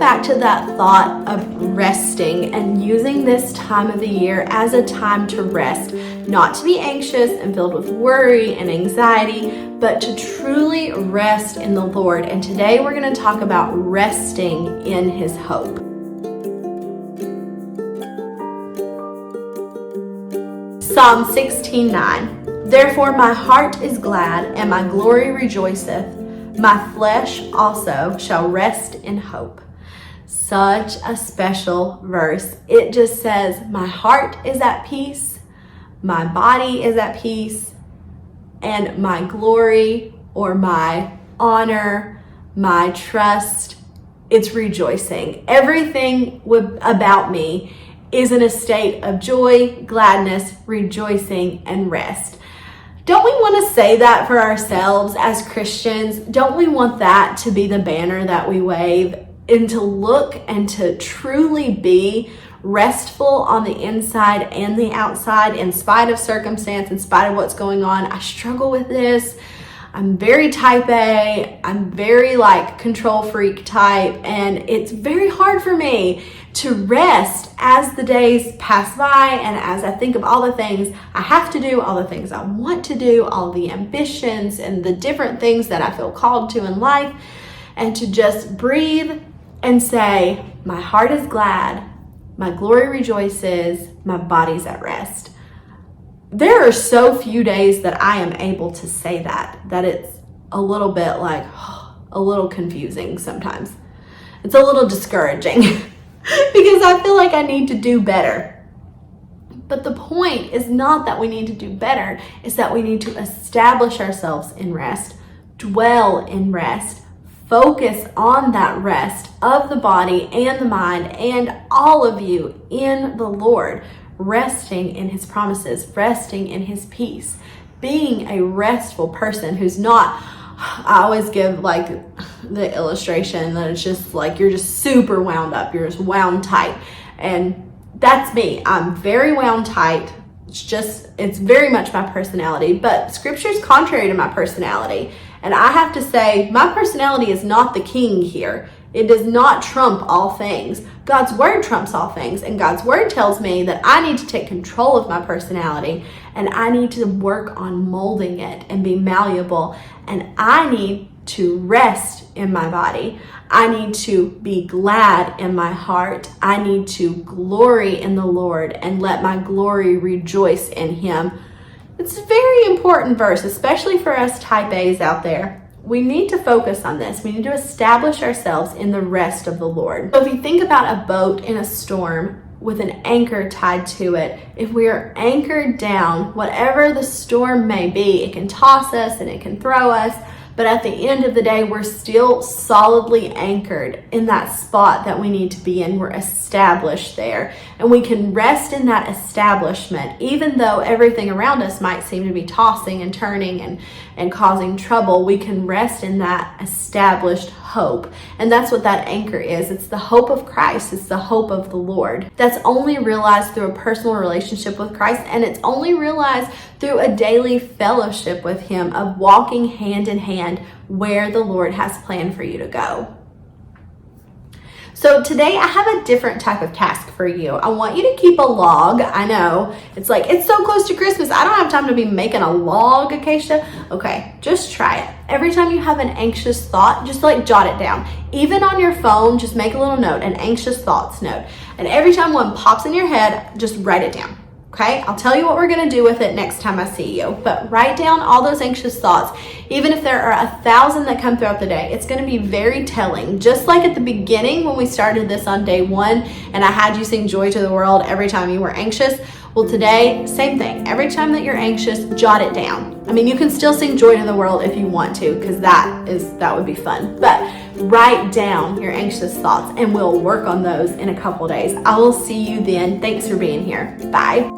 back to that thought of resting and using this time of the year as a time to rest, not to be anxious and filled with worry and anxiety, but to truly rest in the Lord. And today we're going to talk about resting in His hope. Psalm 16:9. Therefore my heart is glad and my glory rejoiceth. My flesh also shall rest in hope. Such a special verse. It just says, my heart is at peace, my body is at peace, and my glory or my honor, my trust, it's rejoicing. Everything about me is in a state of joy, gladness, rejoicing, and rest. Don't we want to say that for ourselves as Christians? Don't we want that to be the banner that we wave, and to look and to truly be restful on the inside and the outside in spite of circumstance, in spite of what's going on? I struggle with this. I'm very type A. I'm very control freak type, and it's very hard for me to rest as the days pass by and as I think of all the things I have to do, all the things I want to do, all the ambitions and the different things that I feel called to in life, and to just breathe and say, my heart is glad, my glory rejoices, my body's at rest. There are so few days that I am able to say that it's a little bit a little confusing sometimes. It's a little discouraging because I feel like I need to do better. But the point is not that we need to do better, it's that we need to establish ourselves in rest, dwell in rest, focus on that rest of the body and the mind and all of you in the Lord, resting in His promises, resting in His peace, being a restful person who's not, I always give the illustration that it's just you're just super wound up, you're just wound tight. And that's me. I'm very wound tight. It's very much my personality, but Scripture is contrary to my personality. And I have to say, my personality is not the king here. It does not trump all things. God's word trumps all things, and God's word tells me that I need to take control of my personality, and I need to work on molding it and be malleable, and I need to rest in my body. I need to be glad in my heart. I need to glory in the Lord and let my glory rejoice in Him. It's a very important verse, especially for us type A's out there. We need to focus on this. We need to establish ourselves in the rest of the Lord. So if you think about a boat in a storm with an anchor tied to it, if we are anchored down, whatever the storm may be, it can toss us and it can throw us, but at the end of the day, we're still solidly anchored in that spot that we need to be in. We're established there, and we can rest in that establishment, even though everything around us might seem to be tossing and turning and causing trouble. We can rest in that established hope, and that's what that anchor is. It's the hope of Christ. It's the hope of the Lord. That's only realized through a personal relationship with Christ, and it's only realized through a daily fellowship with Him, of walking hand in hand where the Lord has planned for you to go. So today I have a different type of task for you. I want you to keep a log. I know it's it's so close to Christmas. I don't have time to be making a log, Acacia. Okay, just try it. Every time you have an anxious thought, just jot it down. Even on your phone, just make a little note, an anxious thoughts note. And every time one pops in your head, just write it down. Okay, I'll tell you what we're going to do with it next time I see you, but write down all those anxious thoughts. Even if there are 1,000 that come throughout the day, it's going to be very telling. Just like at the beginning when we started this on day 1 and I had you sing Joy to the World every time you were anxious. Well, today, same thing. Every time that you're anxious, jot it down. I mean, you can still sing Joy to the World if you want to, because that would be fun. But write down your anxious thoughts and we'll work on those in a couple days. I will see you then. Thanks for being here. Bye.